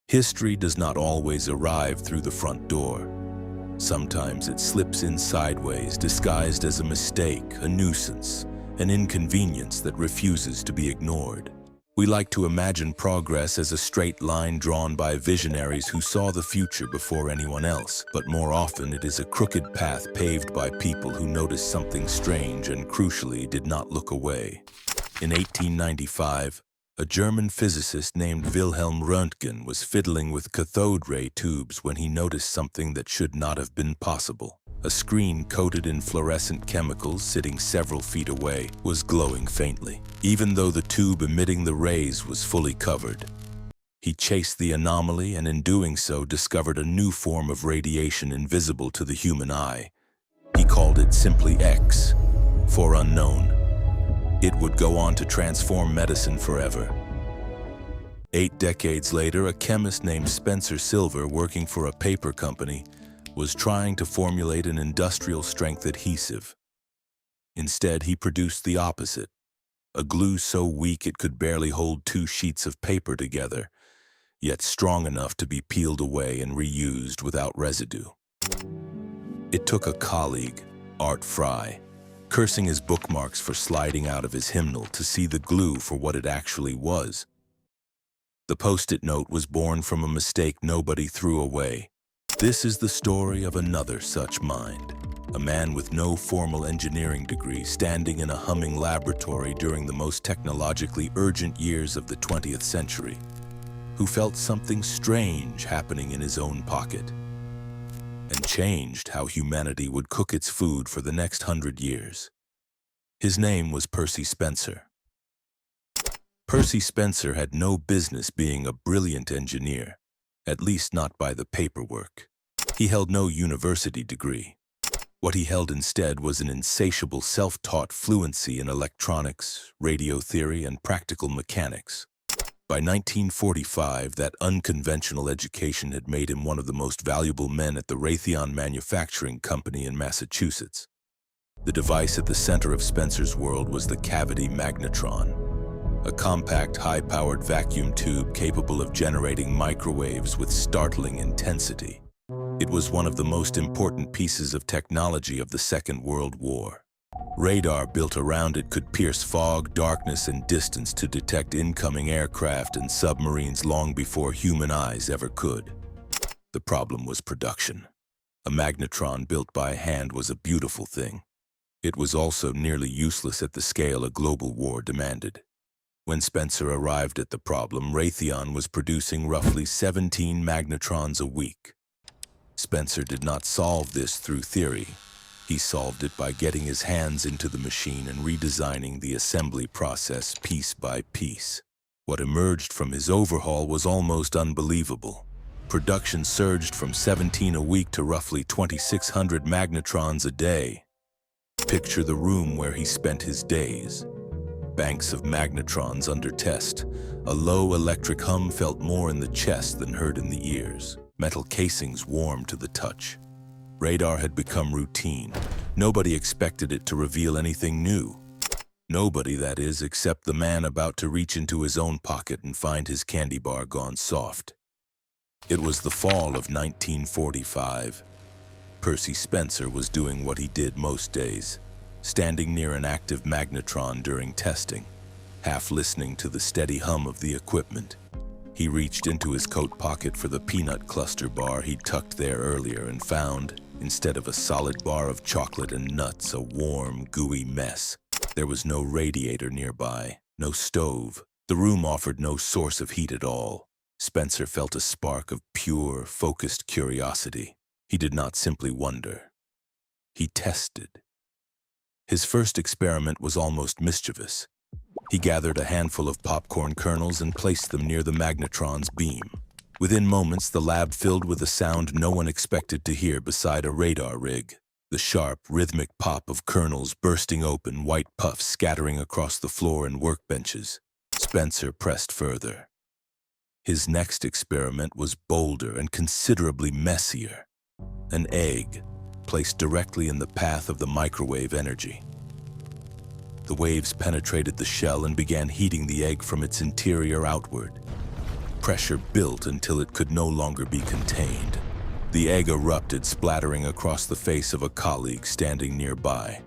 History does not always arrive through the front door. Sometimes it slips in sideways, disguised as a mistake, a nuisance, an inconvenience that refuses to be ignored. We like to imagine progress as a straight line drawn by visionaries who saw the future before anyone else, but more often it is a crooked path paved by people who noticed something strange and crucially did not look away. In 1895, a German physicist named Wilhelm Röntgen was fiddling with cathode ray tubes when he noticed something that should not have been possible. A screen coated in fluorescent chemicals sitting several feet away was glowing faintly, even though the tube emitting the rays was fully covered. He chased the anomaly and in doing so discovered a new form of radiation invisible to the human eye. He called it simply X, for unknown. It would go on to transform medicine forever. 8 decades later, a chemist named Spencer Silver, working for a paper company, was trying to formulate an industrial-strength adhesive. Instead, he produced the opposite, a glue so weak it could barely hold 2 sheets of paper together, yet strong enough to be peeled away and reused without residue. It took a colleague, Art Fry, cursing his bookmarks for sliding out of his hymnal to see the glue for what it actually was. The post-it note was born from a mistake nobody threw away. This is the story of another such mind, a man with no formal engineering degree standing in a humming laboratory during the most technologically urgent years of the 20th century, who felt something strange happening in his own pocket, and changed how humanity would cook its food for the next 100 years. His name was Percy Spencer. Percy Spencer had no business being a brilliant engineer, at least not by the paperwork. He held no university degree. What he held instead was an insatiable self-taught fluency in electronics, radio theory, and practical mechanics. By 1945, that unconventional education had made him one of the most valuable men at the Raytheon manufacturing company in Massachusetts. The device at the center of Spencer's world was the cavity magnetron, a compact, high-powered vacuum tube capable of generating microwaves with startling intensity. It was one of the most important pieces of technology of the Second World War. Radar built around it could pierce fog, darkness, and distance to detect incoming aircraft and submarines long before human eyes ever could. The problem was production. A magnetron built by hand was a beautiful thing. It was also nearly useless at the scale a global war demanded. When Spencer arrived at the problem, Raytheon was producing roughly 17 magnetrons a week. Spencer did not solve this through theory. He solved it by getting his hands into the machine and redesigning the assembly process piece by piece. What emerged from his overhaul was almost unbelievable. Production surged from 17 a week to roughly 2,600 magnetrons a day. Picture the room where he spent his days. Banks of magnetrons under test. A low electric hum felt more in the chest than heard in the ears. Metal casings warmed to the touch. Radar had become routine. Nobody expected it to reveal anything new. Nobody, that is, except the man about to reach into his own pocket and find his candy bar gone soft. It was the fall of 1945. Percy Spencer was doing what he did most days, standing near an active magnetron during testing, half listening to the steady hum of the equipment. He reached into his coat pocket for the peanut cluster bar he'd tucked there earlier and found, instead of a solid bar of chocolate and nuts, a warm, gooey mess. There was no radiator nearby, no stove. The room offered no source of heat at all. Spencer felt a spark of pure, focused curiosity. He did not simply wonder. He tested. His first experiment was almost mischievous. He gathered a handful of popcorn kernels and placed them near the magnetron's beam. Within moments, the lab filled with a sound no one expected to hear beside a radar rig. The sharp, rhythmic pop of kernels bursting open, white puffs scattering across the floor and workbenches. Spencer pressed further. His next experiment was bolder and considerably messier. An egg, placed directly in the path of the microwave energy. The waves penetrated the shell and began heating the egg from its interior outward. Pressure built until it could no longer be contained. The egg erupted, splattering across the face of a colleague standing nearby.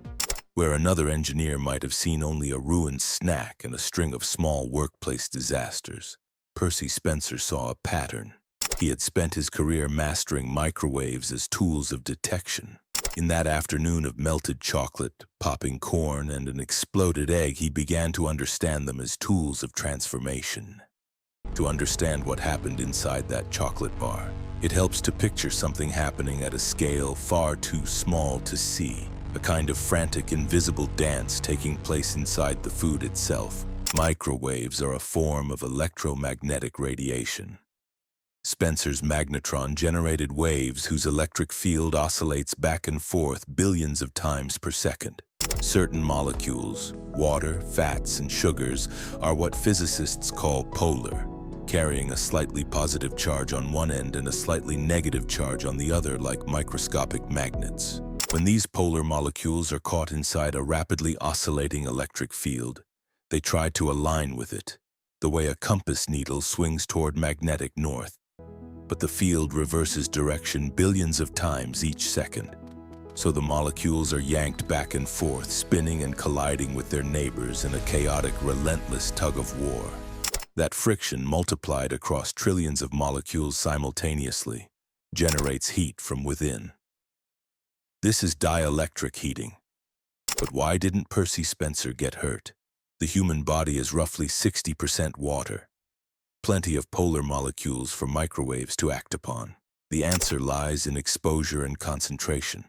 Where another engineer might have seen only a ruined snack and a string of small workplace disasters, Percy Spencer saw a pattern. He had spent his career mastering microwaves as tools of detection. In that afternoon of melted chocolate, popping corn, and an exploded egg, he began to understand them as tools of transformation. To understand what happened inside that chocolate bar, it helps to picture something happening at a scale far too small to see. A kind of frantic, invisible dance taking place inside the food itself. Microwaves are a form of electromagnetic radiation. Spencer's magnetron generated waves whose electric field oscillates back and forth billions of times per second. Certain molecules, water, fats, and sugars, are what physicists call polar, carrying a slightly positive charge on one end and a slightly negative charge on the other, like microscopic magnets. When these polar molecules are caught inside a rapidly oscillating electric field, they try to align with it, the way a compass needle swings toward magnetic north. But the field reverses direction billions of times each second, so the molecules are yanked back and forth, spinning and colliding with their neighbors in a chaotic, relentless tug of war. That friction, multiplied across trillions of molecules simultaneously, generates heat from within. This is dielectric heating. But why didn't Percy Spencer get hurt? The human body is roughly 60% water. Plenty of polar molecules for microwaves to act upon. The answer lies in exposure and concentration.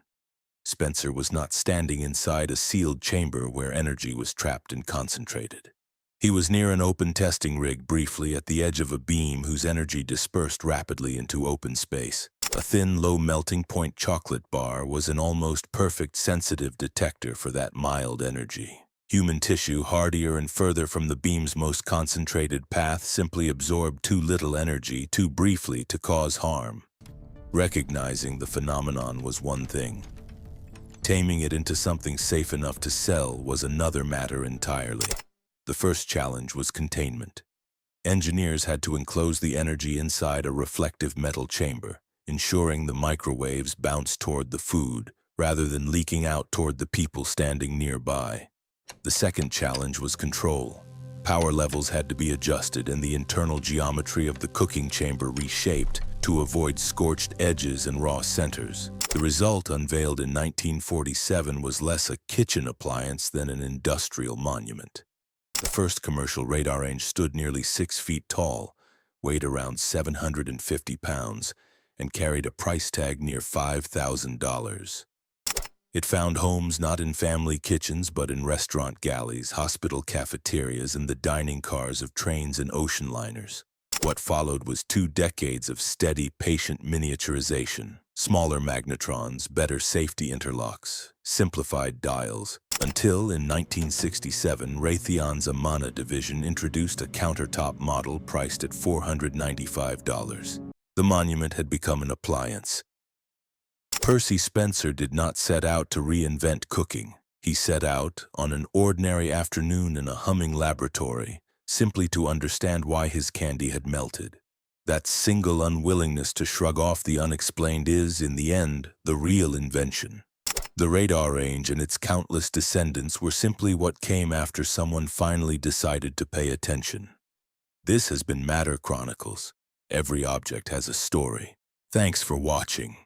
Spencer was not standing inside a sealed chamber where energy was trapped and concentrated. He was near an open testing rig, briefly at the edge of a beam whose energy dispersed rapidly into open space. A thin, low-melting point chocolate bar was an almost perfect sensitive detector for that mild energy. Human tissue, hardier and further from the beam's most concentrated path, simply absorbed too little energy too briefly to cause harm. Recognizing the phenomenon was one thing. Taming it into something safe enough to sell was another matter entirely. The first challenge was containment. Engineers had to enclose the energy inside a reflective metal chamber, ensuring the microwaves bounced toward the food rather than leaking out toward the people standing nearby. The second challenge was control. Power levels had to be adjusted and the internal geometry of the cooking chamber reshaped to avoid scorched edges and raw centers. The result, unveiled in 1947, was less a kitchen appliance than an industrial monument. The first commercial Radarange stood nearly 6 feet tall, weighed around 750 pounds, and carried a price tag near $5,000. It found homes not in family kitchens but in restaurant galleys, hospital cafeterias, and the dining cars of trains and ocean liners. What followed was 2 decades of steady, patient miniaturization. Smaller magnetrons, better safety interlocks, simplified dials, until in 1967, Raytheon's Amana division introduced a countertop model priced at $495. The monument had become an appliance. Percy Spencer did not set out to reinvent cooking. He set out, on an ordinary afternoon in a humming laboratory, simply to understand why his candy had melted. That single unwillingness to shrug off the unexplained is, in the end, the real invention. The Radarange and its countless descendants were simply what came after someone finally decided to pay attention. This has been Matter Chronicles. Every object has a story. Thanks for watching.